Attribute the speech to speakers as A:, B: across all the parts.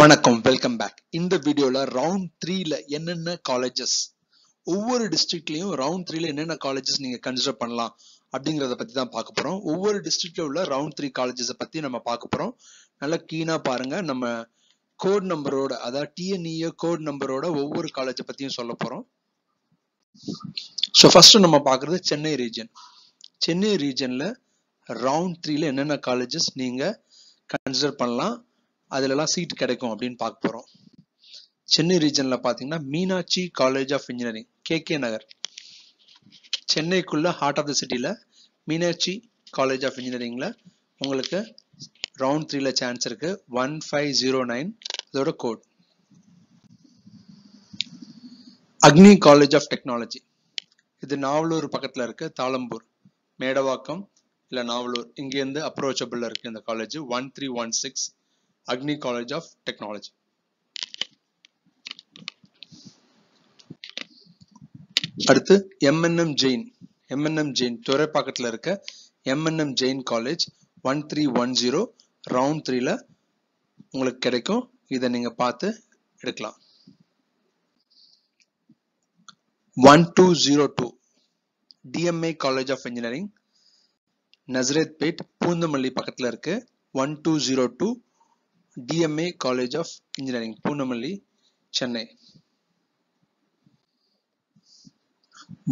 A: வணக்கம், welcome back. இந்த வீடியோல ரவுண்ட் 3ல என்னென்ன காலேஜஸ், ஒவ்வொரு டிஸ்ட்ரிக்ட்லயும் ரவுண்ட் 3ல என்னென்ன காலேஜஸ் நீங்க கன்சிடர் பண்ணலாம் அப்படிங்கறத பத்தி தான் பார்க்க போறோம். ஒவ்வொரு டிஸ்ட்ரிக்ட்ல உள்ள ரவுண்ட் 3 காலேஜஸ் பத்தி நம்ம பார்க்க போறோம். நல்லா கீனா பாருங்க. நம்ம கோட் நம்பரோட, அதாவது டிஎன்இஏ கோட் நம்பரோட ஒவ்வொரு காலேஜை பத்தியும் சொல்ல போறோம். ஸோ ஃபர்ஸ்ட் நம்ம பார்க்கறது சென்னை ரீஜன். சென்னை ரீஜன்ல ரவுண்ட் 3ல என்னென்ன காலேஜஸ் நீங்க கன்சிடர் பண்ணலாம், அதுலலாம் சீட் கிடைக்கும் அப்படின்னு பார்க்க போறோம். சென்னை ரீஜன்ல பாத்தீங்கன்னா Meenakshi college of engineering, KK Nagar, சென்னைக்குள்ள ஹார்ட் ஆஃப் த சிட்டில மீனாட்சி காலேஜ் ஆஃப் இன்ஜினியரிங்ல உங்களுக்கு ரவுண்ட் 3ல சான்ஸ் இருக்கு. 1509 இதோட code. Agni college of technology, இது நாவலூர் பக்கத்துல இருக்கு. தாளம்பூர், மேடவாக்கம் இல்ல நாவலூர், இங்க இருந்து அப்ரோச்சபிள் இருக்கு இந்த college. 1316 Agni college of technology. அடுத்து எம்என்எம் ஜெயின் துறைப்பாக்கத்துல இருக்க எம்என்எம் ஜெயின் காலேஜ் 1310 ரவுண்ட் 3ல உங்களுக்கு கிடைக்கும். இதை நீங்க பார்த்து எடுக்கலாம். 1202 TMA college of engineering, Nazarathpet, Poonamallee பக்கத்துல இருக்கு. 1202 TMA college of engineering, Poonamallee, Chennai.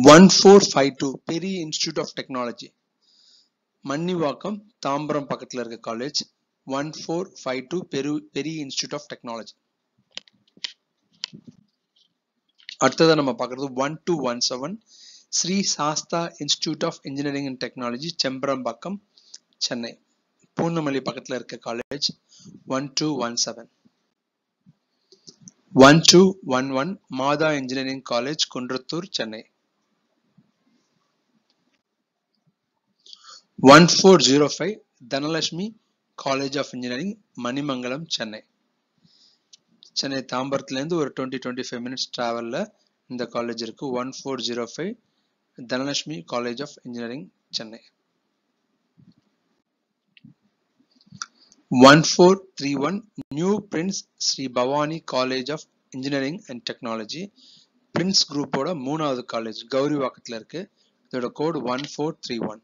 A: 1452 பெரிய institute of technology, Mannivakkam, Tambaram பக்கத்துல இருக்க காலேஜ். 1452 பெரிய இன்ஸ்டிடியூட் ஆஃப் டெக்னாலஜி. அடுத்ததா நம்ம பார்க்கறது 1217 Sri Sastha institute of engineering and technology, Chembarambakkam, Chennai, Poonamallee பக்கத்துல இருக்க college. 1217. 1211 Matha engineering college, Kundrathur, Chennai. 1405 Dhanalakshmi college of engineering, Manimangalam, Chennai. Chennai தாம்பரத்துல இருந்து ஒரு 20-25 மினிட்ஸ் டிராவல்ல இந்த காலேஜ் இருக்கு. 1405 Dhanalakshmi college of engineering, Chennai. 1431 new prince Sri Bhavani college of engineering and technology, prince குரூப்போட 3வது காலேஜ், கௌரிவாக்கத்துல இருக்கு. இதோட கோட் 1431.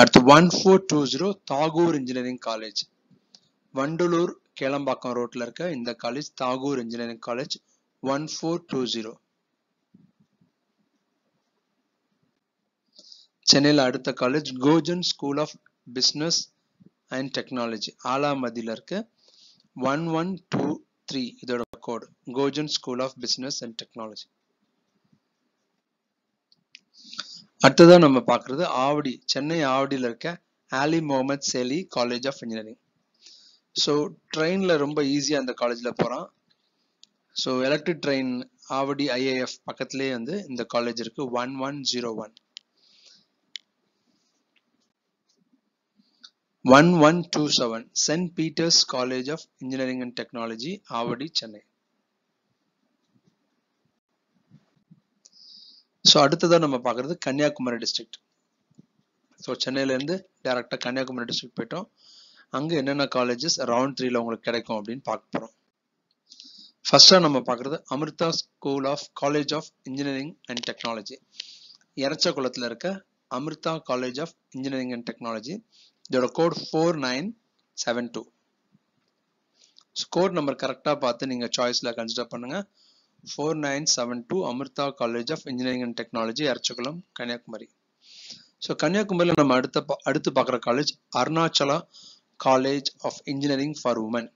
A: அடுத்து 1420 தாகூர் இன்ஜினியரிங் காலேஜ், வண்டலூர் கேளம்பாக்கம் ரோட்ல இருக்க இந்த காலேஜ் தாகூர் இன்ஜினியரிங் காலேஜ். 1420. சென்னையில அடுத்த college Gojan school of business and technology, ஆலாமதியில இருக்கு. 1123 இதோட code, Gojan school of business and technology. அடுத்ததான் நம்ம பார்க்கறது ஆவடி, சென்னை ஆவடியில இருக்க Aalim Muhammed Salegh college of engineering. So ட்ரெயின்ல ரொம்ப ஈஸியா அந்த காலேஜ்ல போறான். So electric train Avadi IAF பக்கத்திலேயே வந்து இந்த காலேஜ் இருக்கு. 1101. 1127 saint Peter's college of engineering and technology, Avadi, Chennai. So அடுத்ததான் நம்ம பார்க்கறது கன்னியாகுமரி டிஸ்ட்ரிக்ட். ஸோ சென்னையில இருந்து டைரக்டா கன்னியாகுமரி டிஸ்ட்ரிக்ட் போயிட்டோம். அங்க என்னென்ன காலேஜஸ் ரவுண்ட் 3ல உங்களுக்கு கிடைக்கும் அப்படின்னு பார்க்க போறோம். ஃபர்ஸ்டா நம்ம பார்க்கறது Amrita school of college of engineering and technology, எரச்சகுளத்துல இருக்க Amrita college of engineering and technology. இதோட கோட் 4972. கோட் நம்பர் கரெக்டா பார்த்து நீங்க சாய்ஸ்ல கன்சிடர் பண்ணுங்க. 4972 Amrita college of engineering and technology, Erachakulam, Kanyakumari. So கன்னியாகுமரியில நம்ம அடுத்து பார்க்குற college Arunachala college of engineering for women.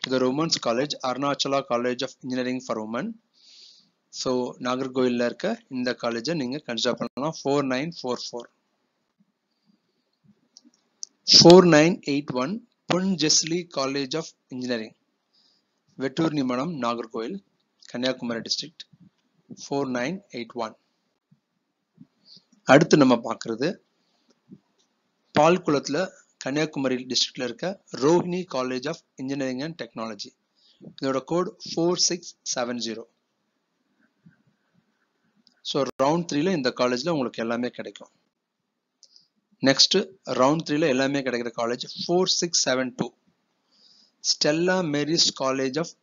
A: இது ஒரு women's college, Arunachala college of engineering for women. So நாகர்கோவில்ல இருக்க இந்த காலேஜை நீங்க கன்சிடர் பண்ணலாம். 4944. 4981 Ponjesly college of engineering, Vettoornimadam, Nagercoil, Kanyakumari district. 4981. அடுத்து நம்ம பார்க்கறது பால்குளத்துல கன்னியாகுமரி டிஸ்ட்ரிக்ட்ல இருக்க Rohini college of engineering and technology. இதோட கோட் 4670. ஸோ ரவுண்ட் 3ல இந்த காலேஜ்ல உங்களுக்கு எல்லாமே கிடைக்கும். நெக்ஸ்ட் ரவுண்ட் 3ல எல்லாமே கிடைக்கிற college 4672 Stella Mary's college of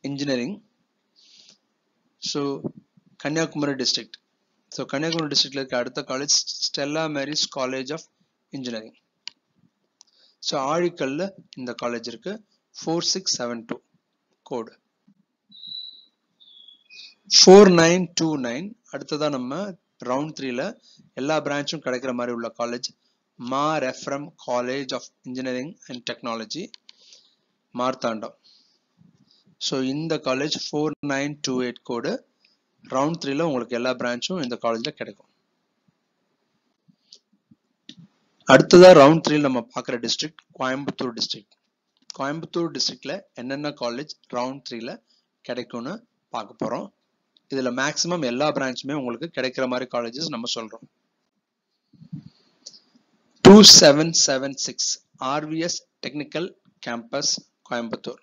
A: engineering. So Kanyakumari district. So Kanyakumari டிஸ்ட்ரிக்ட்ல இருக்க அடுத்த college Stella Mary's college of engineering. So ஆழிக்கல்ல இந்த காலேஜ் இருக்கு 4672 கோடு. 4929 அடுத்ததா நம்ம ரவுண்ட் 3ல எல்லா பிரான்ச்சும் கிடைக்கிற மாதிரி உள்ள college Mar Ephraem college of engineering and technology Marthandam. So இந்த காலேஜ் 4928 கோடு. ரவுண்ட் 3ல உங்களுக்கு எல்லா பிரான்ச்சும் இந்த காலேஜ்ல கிடைக்கும். அடுத்ததா ரவுண்ட் 3ல நம்ம பார்க்குற டிஸ்ட்ரிக்ட் கோயம்புத்தூர் டிஸ்ட்ரிக்ட். கோயம்புத்தூர் டிஸ்ட்ரிக்ட்ல என்னென்ன காலேஜ் ரவுண்ட் 3ல கிடைக்கும்னு பார்க்க போறோம். இதுல மேக்ஸிமம் எல்லா பிரான்ச்சுமே உங்களுக்கு கிடைக்கிற மாதிரி காலேஜஸ் நம்ம சொல்றோம். 2776 RVS டெக்னிக்கல் கேம்பஸ் கோயம்புத்தூர்.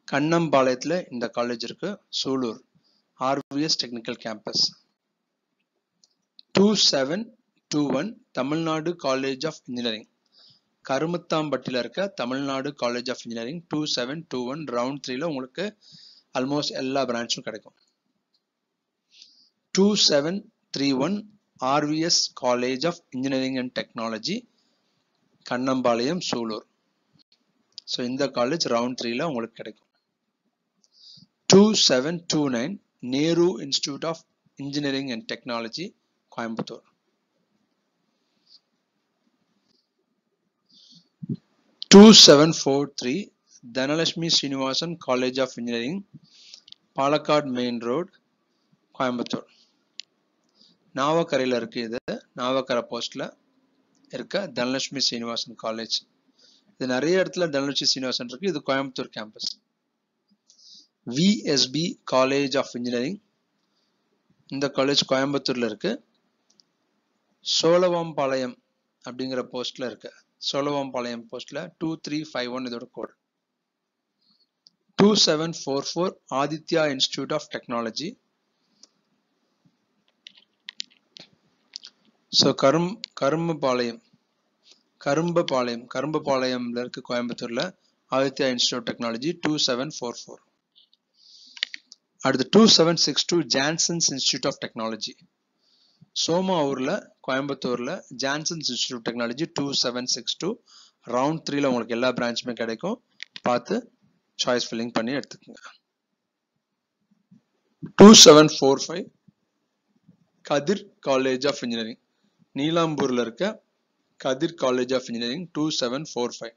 A: கண்ணம்பாளையத்துல இந்த காலேஜ் இருக்கு. Sulur RVS technical campus. 2721 Tamil Nadu college of engineering. கருமத்தாம்பட்டில இருக்க Tamil Nadu college of engineering 2721 round 3ல உங்களுக்கு ஆல்மோஸ்ட் எல்லா பிரான்ச்சும் கிடைக்கும். 2731 RVS college of engineering and technology Kannampalayam Sulur. So இந்த காலேஜ் ரவுண்ட் 3ல உங்களுக்கு கிடைக்கும். 2729 Nehru institute of engineering and technology Coimbatore. 2743 Dhanalakshmi Srinivasan college of engineering Palakkad main road Coimbatore. நாவக்கரையில் இருக்கு. இது நாவக்கரை போஸ்ட்ல இருக்க தனலட்சுமி ஸ்ரீனிவாசன் காலேஜ். இது நிறைய இடத்துல தனலட்சுமி ஸ்ரீனிவாசன் இருக்கு. இது Coimbatore campus. VSB college of engineering இந்த காலேஜ் கோயம்புத்தூர்ல இருக்கு. சோழவம்பாளையம் அப்படிங்கிற போஸ்ட்ல இருக்கு. சோழவம்பாளையம் போஸ்ட்ல 2351 இதோட code. 2744 Aditya institute of technology. So கரும்பபாளையம்ல இருக்கு கோயம்புத்தூர்ல ஆதித்யா இன்ஸ்டிடியூட் ஆஃப் டெக்னாலஜி 2744. அடுத்து 2762 ஜான்சன்ஸ் இன்ஸ்டிடியூட் ஆஃப் டெக்னாலஜி. சோமாவூர்ல கோயம்புத்தூர்ல Johnson's institute of technology 2762 round 3ல உங்களுக்கு எல்லா பிரான்ச்சுமே கிடைக்கும். பார்த்து சாய்ஸ் ஃபில்லிங் பண்ணி எடுத்துக்கோங்க. 2745 கதிர் காலேஜ் ஆஃப் இன்ஜினியரிங். நீலாம்பூர்ல இருக்க Kathir college of engineering 2745.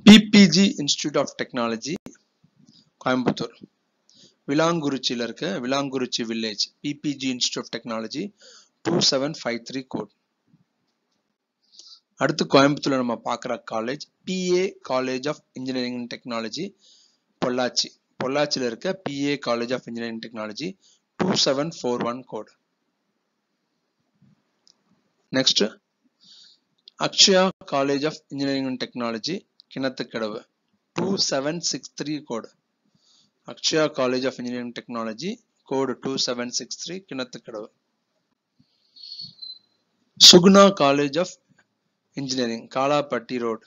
A: PPG institute of technology Coimbatore. விலாங்குறிச்சியில இருக்க Vilankurichi village PPG institute of technology 2753 code. அடுத்து கோயம்புத்தூர்ல நம்ம பார்க்குற college PA college of engineering and technology Pollachi. பொள்ளாச்சியில இருக்க PA college of engineering technology 2741 code. Next Akshaya college of engineering and technology Kinathukadavu 2763 code. Akshaya college of engineering technology code 2763 Kinathukadavu. Suguna college of engineering Kalapatti road.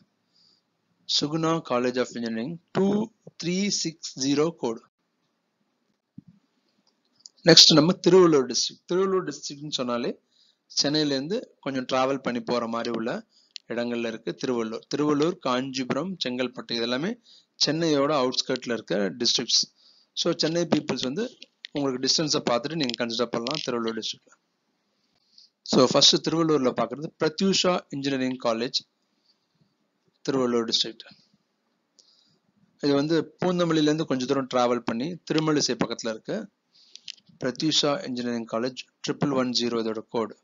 A: Suguna college of engineering 2360 code. Next நம்ம Tiruvallur district. Tiruvallur டிஸ்ட்ரிக்ட்னு சொன்னாலே சென்னையில இருந்து கொஞ்சம் travel பண்ணி போற மாதிரி உள்ள இடங்கள்ல இருக்கு திருவள்ளூர். திருவள்ளூர், காஞ்சிபுரம், செங்கல்பட்டு இதெல்லாமே சென்னையோட அவுட்ஸ்கர்ட்ல இருக்க டிஸ்ட்ரிக்ட்ஸ். ஸோ சென்னை பீப்புள்ஸ் வந்து உங்களுக்கு டிஸ்டன்ஸை பார்த்துட்டு நீங்க கன்சிடர் பண்ணலாம் திருவள்ளூர் டிஸ்ட்ரிக்ட்ல. ஸோ ஃபர்ஸ்ட் திருவள்ளூர்ல பார்க்கறது Prathyusha engineering college Tiruvallur district. இது வந்து பூந்தமல்லியில இருந்து கொஞ்சம் தூரம் டிராவல் பண்ணி திருமழிசை பக்கத்துல இருக்கு. பிரத்யூஷா இன்ஜினியரிங் காலேஜ் 1110 இதோட code.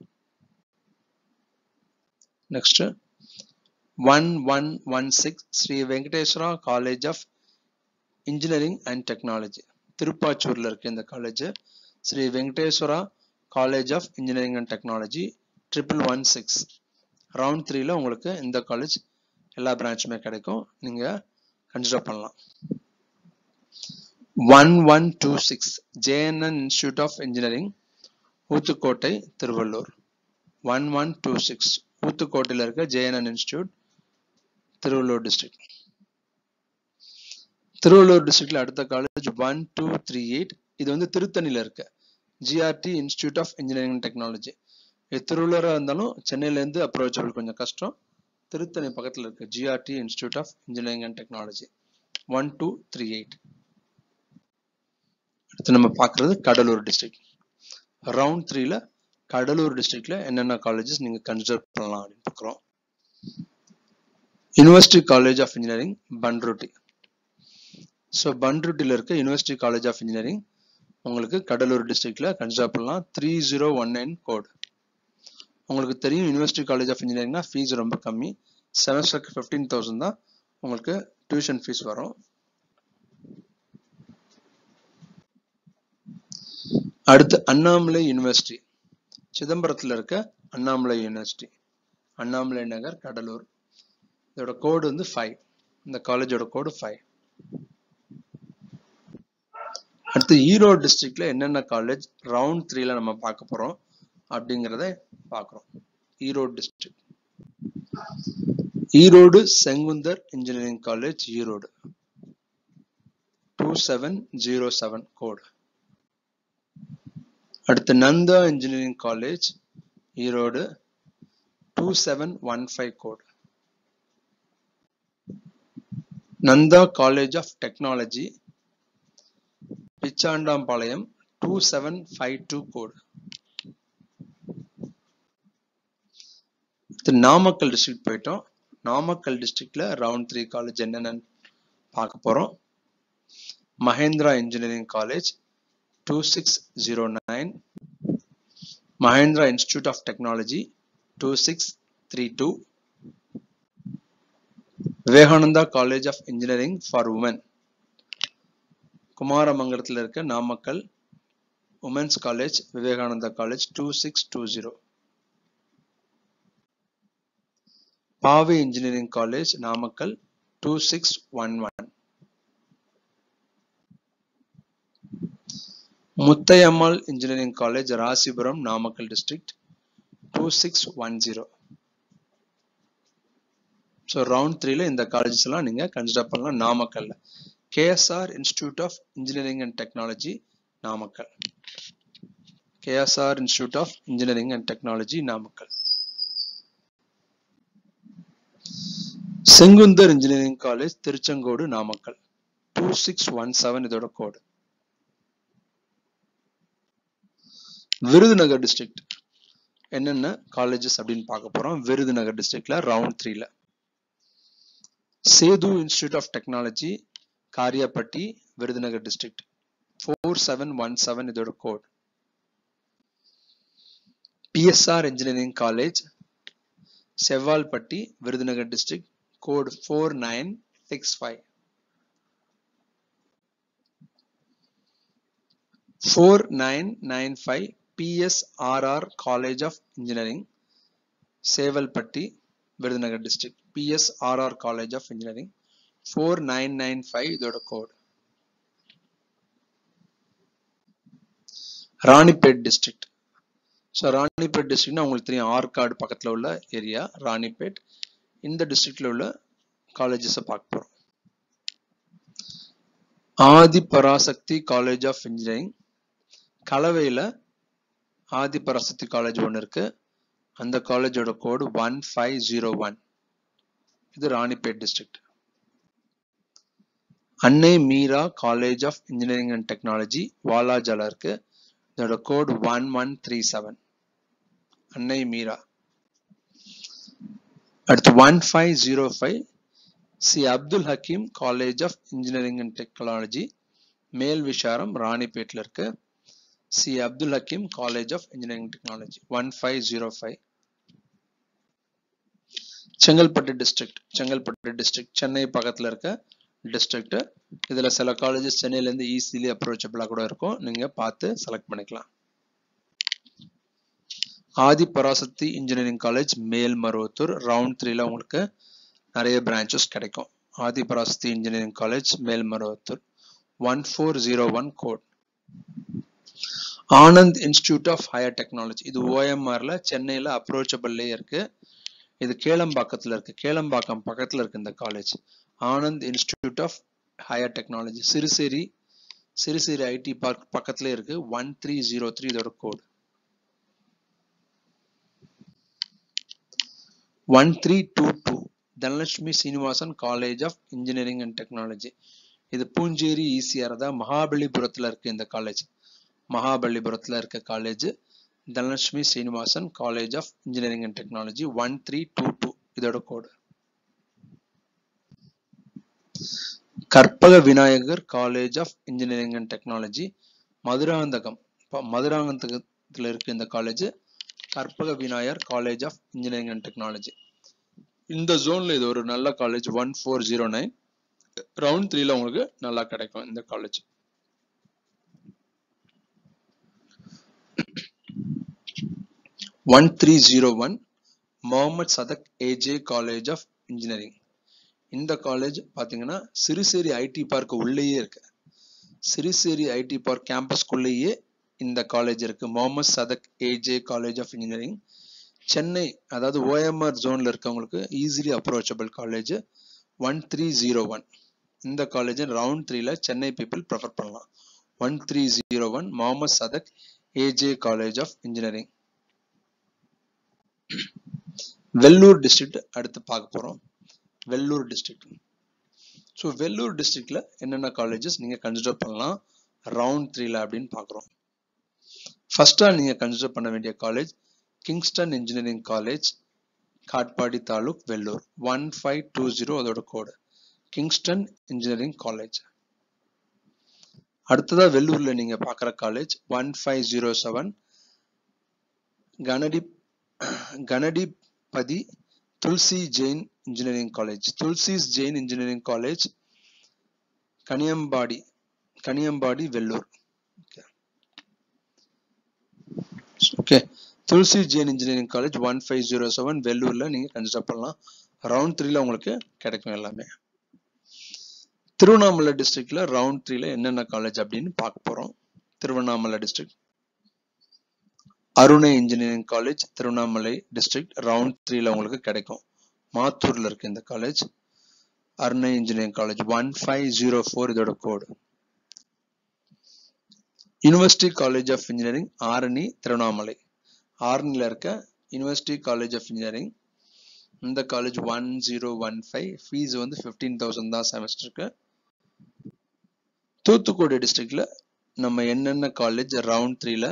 A: Next 1116 Sri Venkateswara college of engineering and technology திருப்பாச்சூர்ல இருக்கு இந்த college. Sri Venkateswara college of engineering and technology 1116 round 3ல உங்களுக்கு இந்த காலேஜ் எல்லா பிரான்ச்சுமே கிடைக்கும். நீங்க கன்சிடர் பண்ணலாம். 1126 JNN institute of engineering Uthukottai Tiruvallur 1126 ஊத்துக்கோட்டையில் இருக்க JNN institute Tiruvallur district. Tiruvallur டிஸ்ட்ரிக்ட்ல அடுத்த காலேஜ் 1238 இது வந்து திருத்தணியில இருக்கு GRT institute of engineering and technology. இது திருவள்ளூரா இருந்தாலும் சென்னையில இருந்து அப்ரோச்சபிள் கொஞ்சம் கஷ்டம். திருத்தணி பக்கத்துல இருக்கு GRT institute of engineering and technology 1238. அடுத்து நம்ம பார்க்கிறது கடலூர் டிஸ்ட்ரிக்ட். ரவுண்ட் 3ல கடலூர் டிஸ்ட்ரிக்ட்ல என்னென்ன காலேஜஸ் நீங்க கன்சிடர் பண்ணலாம் அப்படின்னு பார்க்குறோம். University college of engineering Panruti. So பண்ருட்டியில் இருக்க யுனிவர்சிட்டி காலேஜ் ஆஃப் இன்ஜினியரிங் உங்களுக்கு கடலூர் டிஸ்ட்ரிக்ட்ல கன்சிடர் பண்ணலாம். 3019 கோட். உங்களுக்கு தெரியும் யுனிவர்சிட்டி காலேஜ் ஆஃப் இன்ஜினியரிங்னா ஃபீஸ் ரொம்ப கம்மி. செமஸ்டருக்கு 15,000 தான் உங்களுக்கு டியூஷன் ஃபீஸ் வரும். அடுத்து அண்ணாமலை யூனிவர்சிட்டி. சிதம்பரத்தில் இருக்க அண்ணாமலை யூனிவர்சிட்டி, அண்ணாமலை நகர், கடலூர். இதோட கோடு வந்து 5. இந்த காலேஜோட கோடு 5. அடுத்து ஈரோடு டிஸ்ட்ரிக்ட்ல என்னென்ன காலேஜ் ரவுண்ட் 3ல நம்ம பார்க்க போறோம் அப்படிங்கிறத பார்க்குறோம். Erode district. Erode Sengunthar engineering college Erode 2707 code. அடுத்து Nandha engineering college Erode 2715 code. Nandha college of technology Pichandampalayam 2752 code. Namakkal district போயிட்டோம். நாமக்கல் டிஸ்ட்ரிக்ட்ல ரவுண்ட் 3 காலேஜ் என்னென்னு பார்க்க போறோம். Mahendra engineering college 2609, Mahendra institute of technology 2632, Vivekananda college of engineering for women குமாரமங்கலத்தில் இருக்க Namakkal women's college Vivekananda college 2620, Paavai engineering college Namakkal 2611, Muthayammal engineering college Rasipuram Namakkal district 2610. So round 3ல இந்த காலேஜஸ் எல்லாம் நீங்க கன்சிடர் பண்ணலாம். நாமக்கல்ல KSR institute of engineering and technology Namakkal, KSR institute of engineering and technology Namakkal. Sengunthar engineering college Tiruchengode Namakkal 2617 இதோட code. Virudhunagar district என்னென்ன காலேஜஸ் அப்படின்னு பார்க்க போறோம். விருதுநகர் டிஸ்ட்ரிக்ட்ல ரவுண்ட் 3ல Sethu institute of technology Kariapatti Virudhunagar district 4717 இதோட code. PSR engineering college Sevalpatti Virudhunagar district code 4965. 4995 PSRR college of engineering Sevalpatti Virudhunagar district PSRR college of engineering 4995 இதோட code. Ranipet district. So Ranipet டிஸ்ட்ரிக்ட்னா உங்களுக்கு தெரியும் ஆற்காடு பக்கத்தில் உள்ள ஏரியா ராணிப்பேட். இந்த டிஸ்ட்ரிக்ட்ல உள்ள காலேஜஸை பார்க்க போறோம். ஆதிபராசக்தி காலேஜ் ஆஃப் இன்ஜினியரிங் கலவையில் ஆதிபராசக்தி காலேஜ் ஒன்று இருக்கு. அந்த காலேஜோட கோடு 1501. இது Ranipet district. Annai Meera college of engineering and technology வாலாஜால இருக்கு. இதோட கோடு 1137. அன்னை மீரா. அடுத்து 1505 C Abdul Hakeem college of engineering and technology Mel Visharam ராணிப்பேட்ல இருக்கு. C Abdul Hakeem college of engineering technology 1505. Chengalpattu district. Chengalpattu district Chennai பக்கத்துல இருக்க டிஸ்ட்ரிக்ட். இதுல சில காலேஜஸ் சென்னையில இருந்து ஈஸிலி அப்ரோச்சபிளா கூட இருக்கும். நீங்க பார்த்து செலக்ட் பண்ணிக்கலாம். Adhiparasakthi engineering college Melmaruvathur round 3ல உங்களுக்கு நிறைய பிரான்ச்சஸ் கிடைக்கும். Adhiparasakthi engineering college Melmaruvathur 1401 code. Anand institute of higher technology, இது ஓஎம்ஆர்ல சென்னையில அப்ரோச்சபிள்லயே இருக்கு. இது கேளம்பாக்கத்துல இருக்கு, கேளம்பாக்கம் பக்கத்துல இருக்கு இந்த college. Anand institute of higher technology, Siruseri IT park பக்கத்துல இருக்கு. 1303 இதோட code. 1322 Dhanalakshmi Srinivasan college of engineering and technology, இது பூஞ்சேரி ஈசிஆர் தான் மகாபலிபுரத்துல இருக்கு இந்த காலேஜ். மகாபலிபுரத்துல இருக்க college Dhanalakshmi Srinivasan college of engineering and technology, 1322 இதோட code. Karpaga Vinayaga college of engineering and technology, மதுராந்தகத்துல இருக்கு இந்த college. Karpaga Vinayaga college of engineering and technology, இந்த ஜோன்ல இது ஒரு நல்ல காலேஜ். 1409 ரவுண்ட் 3ல உங்களுக்கு நல்லா கிடைக்கும் இந்த college. One 1301 Mohamed Sathak A J college of engineering, இந்த காலேஜ் பாத்தீங்கன்னா சிறுசேரி ஐடி பார்க் உள்ளேயே இருக்கு. சிறுசேரி ஐடி பார்க் கேம்பஸ்குள்ளேயே இந்த காலேஜ் இருக்கு. Mohamed Sathak A J college of engineering, Chennai அதாவது ஓஎம்ஆர் ஜோன்ல இருக்கவங்களுக்கு ஈஸிலி அப்ரோச்சபிள் காலேஜ். 1301 இந்த காலேஜ் ரவுண்ட் 3ல சென்னை பீப்புள் ப்ரிஃபர் பண்ணலாம். 1301 Mohamed Sathak A J college of engineering. Vellore district அடுத்து பார்க்க போறோம். வெள்ளூர் டிஸ்ட்ரிக்ட். ஸோ வெள்ளூர் டிஸ்ட்ரிக்ட்ல என்னென்ன காலேஜஸ் நீங்க கன்சிடர் பண்ணலாம் ரவுண்ட் 3ல அப்படின்னு பார்க்குறோம். ஃபர்ஸ்டா நீங்க கன்சிடர் பண்ண வேண்டிய college Kingston engineering college, Katpadi taluk, Vellore. 1520 அதோட கோடு. Kingston engineering college. அடுத்ததா வெள்ளூர்ல நீங்க பார்க்குற college 1507 Ganadipathy Tulsi Jain engineering college, Tulsi's Jain engineering college, Kaniyambadi Vellore. Okay, Tulsi Jain engineering college 1507 வெள்ளூர்ல நீங்க கன்சிடர் பண்ணலாம். ரவுண்ட் 3ல உங்களுக்கு கிடைக்கும் எல்லாமே. திருவண்ணாமலை டிஸ்ட்ரிக்ட்ல ரவுண்ட் 3ல என்னென்ன காலேஜ் அப்படின்னு பார்க்க போறோம். Tiruvannamalai district Arunai engineering college, Tiruvannamalai district round 3ல உங்களுக்கு கிடைக்கும். மாத்தூர்ல இருக்கு இந்த காலேஜ். அருணை இன்ஜினியரிங் காலேஜ் 1504 இதோட code. University college of engineering Arani, Tiruvannamalai. ஆரணில இருக்க யுனிவர்சிட்டி காலேஜ் ஆஃப் இன்ஜினியரிங், இந்த காலேஜ் 1015. ஃபீஸ் வந்து 15,000 தான் செமஸ்டருக்கு. தூத்துக்குடி டிஸ்ட்ரிக்ட்ல நம்ம என்னென்ன காலேஜ் ரவுண்ட் 3ல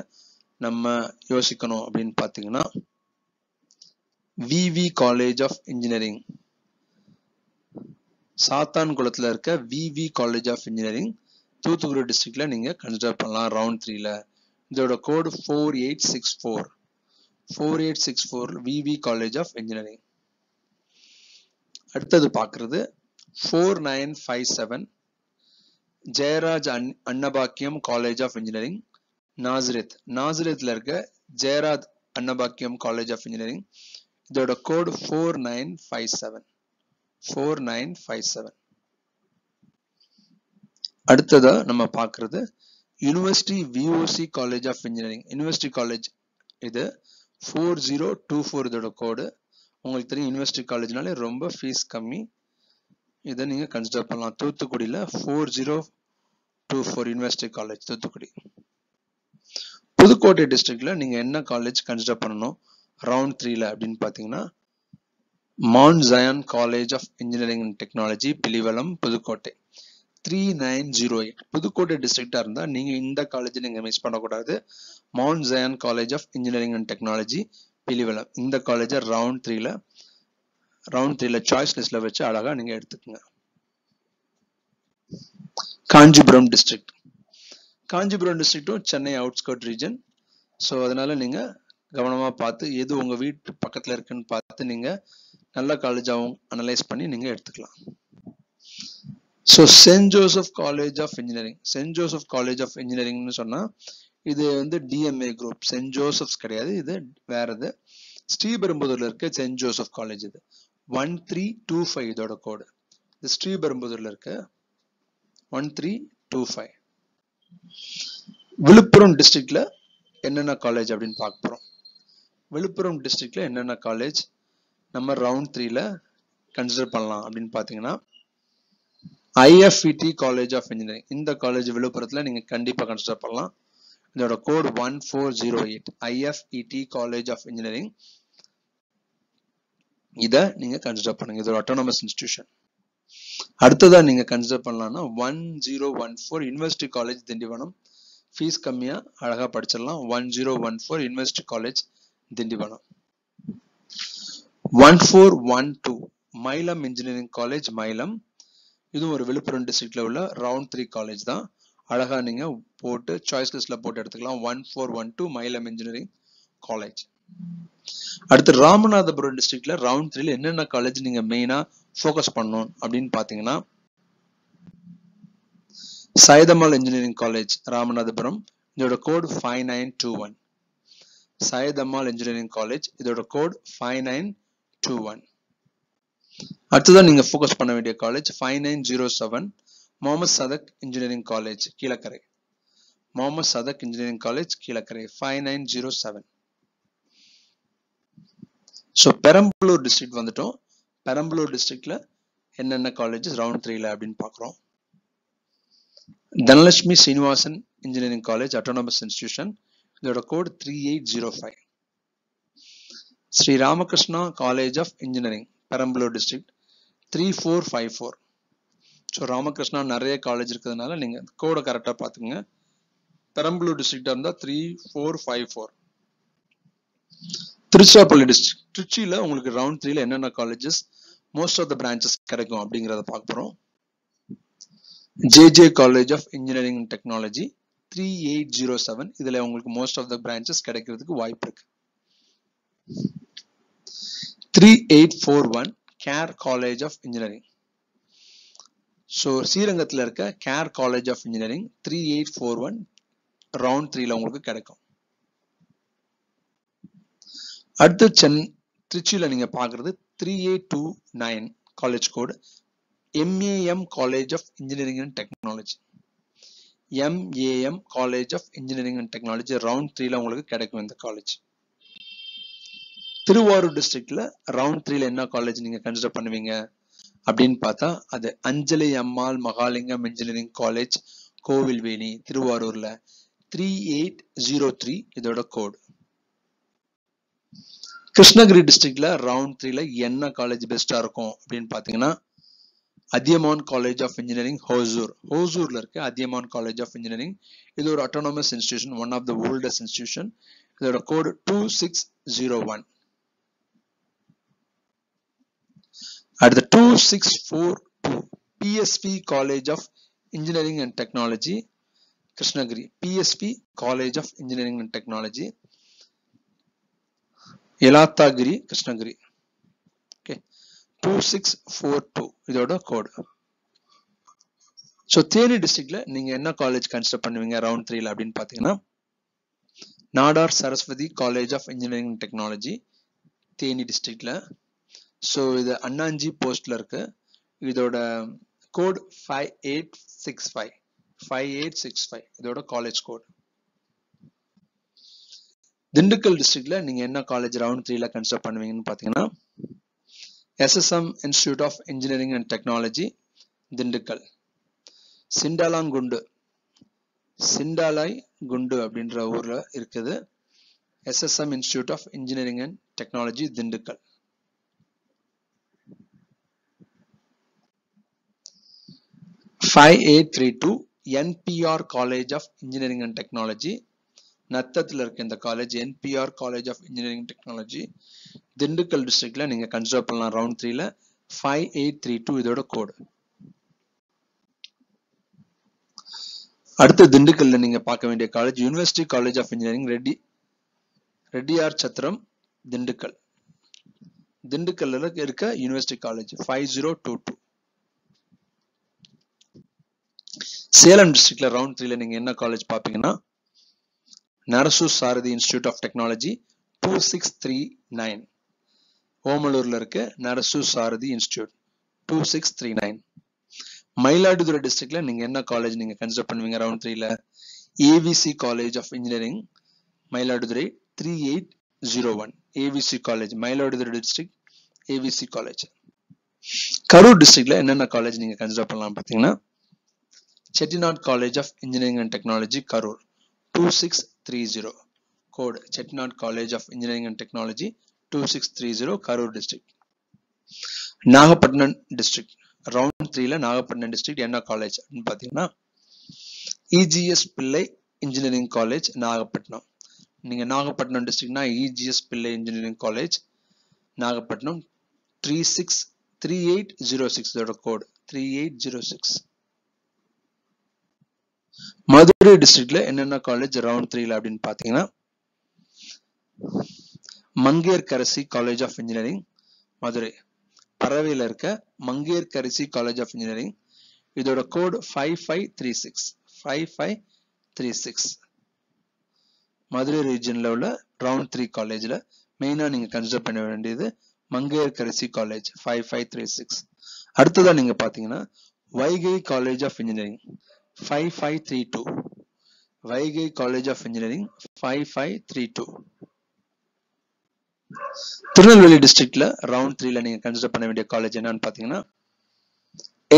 A: நம்ம யோசிக்கணும் அப்படின்னு பாத்தீங்கன்னா விவி காலேஜ் ஆஃப் இன்ஜினியரிங், சாத்தான்குளத்துல இருக்க V V college of engineering Thoothukudi டிஸ்ட்ரிக்ட்ல நீங்க கன்சிடர் பண்ணலாம் ரவுண்ட் 3ல. இதோட code 4864 V V college of engineering. அடுத்தது பார்க்கிறது 4957 Jayaraj Annapackiam college of engineering, நாசிரேத்ல இருக்க Jayaraj Annapackiam college of engineering. இதோட கோடு 4957. அடுத்ததா நம்ம பார்க்கிறது university VOC college of engineering, university college. இது 4024 இதோட கோடு. உங்களுக்கு தெரியும் யூனிவர்சிட்டி காலேஜ்னாலே ரொம்ப ஃபீஸ் கம்மி. இதை நீங்க கன்சிடர் பண்ணலாம். தூத்துக்குடியில 4024 யூனிவர்சிட்டி காலேஜ் தூத்துக்குடி. புதுக்கோட்டை டிஸ்ட்ரிக்ட்ல நீங்க என்ன காலேஜ் கன்சிடர் பண்ணணும் ரவுண்ட் 3ல அப்படின்னு பாத்தீங்கன்னா mount Zion college of engineering and technology, Pilivalam, Pudukkottai. 3908 Pudukkottai டிஸ்ட்ரிக்டா இருந்தா நீங்க இந்த காலேஜ் நீங்க மிஸ் பண்ணக்கூடாது. Mount Zion college of engineering and technology, Pilivalam. இந்த காலேஜ் ரவுண்ட் 3ல சாய்ஸ் லிஸ்ட்ல வச்சு அழகா நீங்க எடுத்துக்கோங்க. காஞ்சிபுரம் டிஸ்ட்ரிக்ட். காஞ்சிபுரம் டிஸ்ட்ரிக்டும் சென்னை அவுட்ஸ்கர்ட் ரீஜன். ஸோ அதனால நீங்க கவனமா பார்த்து எது உங்க வீட்டு பக்கத்துல இருக்குன்னு பார்த்து நீங்க நல்ல காலேஜாகவும் அனலைஸ் பண்ணி நீங்க எடுத்துக்கலாம். So saint Joseph college of இன்ஜினியரிங்னு சொன்னா இது வந்து டிஎம்ஏ குரூப். சென்ட் ஜோசப்ஸ் கிடையாது, இது வேறது. ஸ்ரீபெரும்புதூர்ல இருக்க சென்ட் ஜோசப் காலேஜ். இது 1325 இதோட கோடு. இது ஸ்ரீபெரும்புதூர்ல இருக்க 1325. விழுப்புரம் டிஸ்ட்ரிக்ட்ல என்னென்ன காலேஜ் அப்படின்னு பார்க்க போறோம். விழுப்புரம் டிஸ்ட்ரிக்ட்ல என்னென்ன காலேஜ் நம்ம ரவுண்ட் 3ல கன்சிடர் பண்ணலாம் அப்படின்னு பார்த்தீங்கன்னா, IFET காலேஜ் ஆஃப் இன்ஜினியரிங். இந்த காலேஜ் விழுப்புரத்துல நீங்க கண்டிப்பா கன்சிடர் பண்ணலாம். இதோட code 1408. IFET college of engineering. இத நீங்க கன்சிடர் பண்ணுங்க. இது ஒரு அட்டானமஸ் இன்ஸ்டிடியூஷன். அடுத்ததா நீங்க கன்சிடர் பண்ணலாம்னா 1014 யுனிவர்சிட்டி காலேஜ் திண்டிவனம். ஃபீஸ் கம்மியா அழகா படிச்சிடலாம். 1014 university college Tindivanam. 1412 Mailam engineering college Mailam. இதுவும் ஒரு விழுப்புரம் டிஸ்ட்ரிக்ட்ல உள்ள ரவுண்ட் 3 காலேஜ் தான். அழகா நீங்க போட்டு சாய்ஸ் லிஸ்ட்ல போட்டு எடுத்துக்கலாம். 1412 மயிலம் இன்ஜினியரிங் காலேஜ். அடுத்து ராமநாதபுரம் டிஸ்ட்ரிக்ட்ல ரவுண்ட் 3ல என்னென்ன காலேஜ் நீங்க மெயினா ஃபோக்கஸ் பண்ணணும் அப்படின்னு பாத்தீங்கன்னா, சையதம்மாள் இன்ஜினியரிங் காலேஜ் ராமநாதபுரம். இதோட கோட் 5921. Syed Ammal engineering college. இதோட கோட் 5921. அடுத்ததான் நீங்க ஃபோக்கஸ் பண்ண வேண்டிய college 5907 Mohamed Sathak engineering college Kilakarai. Mohamed Sathak engineering college Kilakarai 5907. So Perambalur district வந்துட்டோம். பெரம்பலூர் டிஸ்ட்ரிக்ட்ல என்னென்ன காலேஜஸ் ரவுண்ட் 3ல அப்படின்னு பார்க்குறோம். Dhanalakshmi Srinivasan engineering college autonomous institution. இதோட code 3805. Sri Ramakrishna college of engineering Perambalur district 3454. So Ramakrishna நிறைய காலேஜ் இருக்கிறதுனால நீங்க கோடை கரெக்டாக பார்த்துங்க. பெரம்பலூர் டிஸ்ட்ரிக்டா இருந்தா 3454. திருச்சிராப்பள்ளி டிஸ்ட்ரிக்ட். திருச்சியில உங்களுக்கு ரவுண்ட் 3ல என்னென்ன colleges most of the branches கிடைக்கும் அப்படிங்கிறத பார்க்க போறோம். JJ college of engineering and technology 3807. இதுல உங்களுக்கு மோஸ்ட் ஆஃப் த பிரான்ச்சஸ் கிடைக்கிறதுக்கு வாய்ப்பு இருக்கு. 3841 care college of engineering. So ஸ்ரீரங்கத்தில் இருக்க care college of engineering 3841 round 3ல உங்களுக்கு கிடைக்கும். அடுத்து திருச்சியில நீங்க பாக்குறது 3829 college code MAM college of engineering and technology. MAM college of engineering and technology round 3ல உங்களுக்கு கிடைக்கும் இந்த காலேஜ். திருவாரூர் டிஸ்ட்ரிக்ட்ல ரவுண்ட் 3ல என்ன காலேஜ் நீங்க கன்சிடர் பண்ணுவீங்க அப்படின்னு பார்த்தா, அது அஞ்சலி அம்மாள் மகாலிங்கம் இன்ஜினியரிங் காலேஜ் கோவில்வேணி திருவாரூர்ல 3803 இதோட கோட். கிருஷ்ணகிரி டிஸ்ட்ரிக்ட்ல ரவுண்ட் 3ல என்ன காலேஜ் பெஸ்டா இருக்கும் அப்படின்னு பாத்தீங்கன்னா, அதியமான் காலேஜ் ஆஃப் இன்ஜினியரிங் ஹோசூர்ல இருக்கு அதியமான் காலேஜ் ஆஃப் இன்ஜினியரிங். இது ஒரு autonomous institution, one of the oldest institution. இதோட கோட் 2601. அடுத்து 2642 PSP college of engineering and technology Krishnagiri. PSP college of engineering and technology Elathagiri Krishnagiri. Okay, 2642 இதோட கோட். ஸோ தேனி டிஸ்ட்ரிக்ட்ல நீங்க என்ன காலேஜ் கன்சிடர் பண்ணுவீங்க ரவுண்ட் 3ல அப்படின்னு பாத்தீங்கன்னா, Nadar Saraswathi college of engineering and technology Theni டிஸ்ட்ரிக்ட்ல. ஸோ இது அண்ணாஞ்சி போஸ்ட்ல இருக்கு. இதோட கோட் 5865 இதோட காலேஜ் கோட். திண்டுக்கல் டிஸ்ட்ரிக்ட்ல நீங்க என்ன காலேஜ் ரவுண்ட் 3ல கன்சிடர் பண்ணுவீங்கன்னு பாத்தீங்கன்னா, SSM institute of engineering and technology Dindigul. Sindalai Gundu அப்படின்ற ஊர்ல இருக்குது SSM institute of engineering and technology Dindigul. NPR college of engineering and technology நத்தத்துல இருக்க இந்த college NPR college of engineering technology Dindigul டிஸ்ட்ரிக்ட்ல நீங்க கன்சிடர் பண்ணலாம் ரவுண்ட் 3ல 5832 இதோட கோடு. அடுத்து திண்டுக்கல்ல நீங்க பார்க்க வேண்டிய college university college of engineering Reddiyar Chathiram Dindigul. திண்டுக்கல்ல இருக்க யுனிவர்சிட்டி காலேஜ் 5022. சேலம் டிஸ்ட்ரிக்ட்ல ரவுண்ட் 3ல நீங்க என்ன காலேஜ் பாப்பீங்கன்னா, Narasu Sarathy institute of technology 2639. ஓமலூர்ல இருக்க நரசு சாரதி இன்ஸ்டிடியூட் 2639. மயிலாடுதுறை டிஸ்ட்ரிக்ட்ல நீங்க என்ன காலேஜ் நீங்க கன்சிடர் பண்ணுவீங்க ரவுண்ட் 3ல, AVC college of engineering Mayiladuthurai 3801 AVC College, Mayiladuthurai district AVC College. Karur districtல என்னென்ன காலேஜ் நீங்க கன்சிடர் பண்ணலாம் பார்த்தீங்கன்னா Chettinad College of Engineering and Technology, Karur 2630 code. Chettinad College of Engineering and Technology 2630 Karur district. Nagapattinam district round 3 la Nagapattinam district enna college nu pathina EGS Pillai Engineering College Nagapattinam. நீங்க Nagapattinam டிஸ்ட்ரிக்ட்னா EGS Pillai Engineering College Nagapattinam 3806 இதோட code 3806. Madurai டிஸ்ட்ரிக்ட்ல என்னென்ன college round 3ல அப்படின்னு பாத்தீங்கன்னா Mangayarkarasi college of engineering Madurai, பரவையில இருக்க Mangayarkarasi college of engineering இதோட கோட் 5536. மதுரை ரீஜன்ல உள்ள ரவுண்ட் 3 காலேஜ்ல மெயினா நீங்க கன்சிடர் பண்ண வேண்டியது மங்கையர்கரசி காலேஜ் 5536. அடுத்ததா நீங்க பாத்தீங்கன்னா Vaigai college of engineering 5532. Vaigai college of engineering 5532. Tirunelveli டிஸ்ட்ரிக்ட்ல ரவுண்ட் 3ல நீங்க கன்சிடர் பண்ண வேண்டிய காலேஜ் என்னன்னு பாத்தீங்கன்னா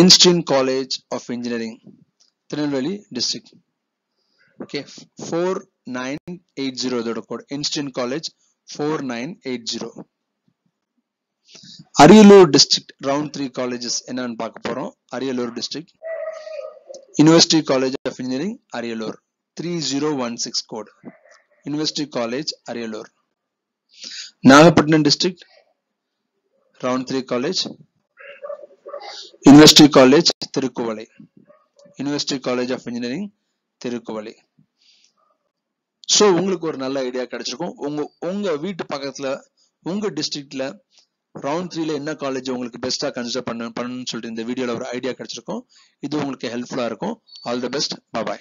A: Einstein college of engineering Tirunelveli district. Okay 4980 இதோட code Einstein college 4980. Ariyalur district round 3 colleges என்னன்னு பார்க்க போறோம். Ariyalur district university college of engineering Ariyalur 3016 code university college Ariyalur. Nagapattinam district round 3 college university college Thirukkuvalai university college of engineering Thirukkuvalai. So உங்களுக்கு ஒரு நல்ல idea கிடைச்சிருக்கும். உங்க வீட்டு பக்கத்துல உங்க டிஸ்ட்ரிக்ட்ல ரவுண்ட் 3ல என்ன காலேஜ் உங்களுக்கு பெஸ்டா கன்சிடர் பண்ணணும்னு சொல்லிட்டு இந்த வீடியோல ஒரு ஐடியா கிடைச்சிருக்கும். இது உங்களுக்கு ஹெல்ப்ஃபுல்லா இருக்கும். All the best. Bye by.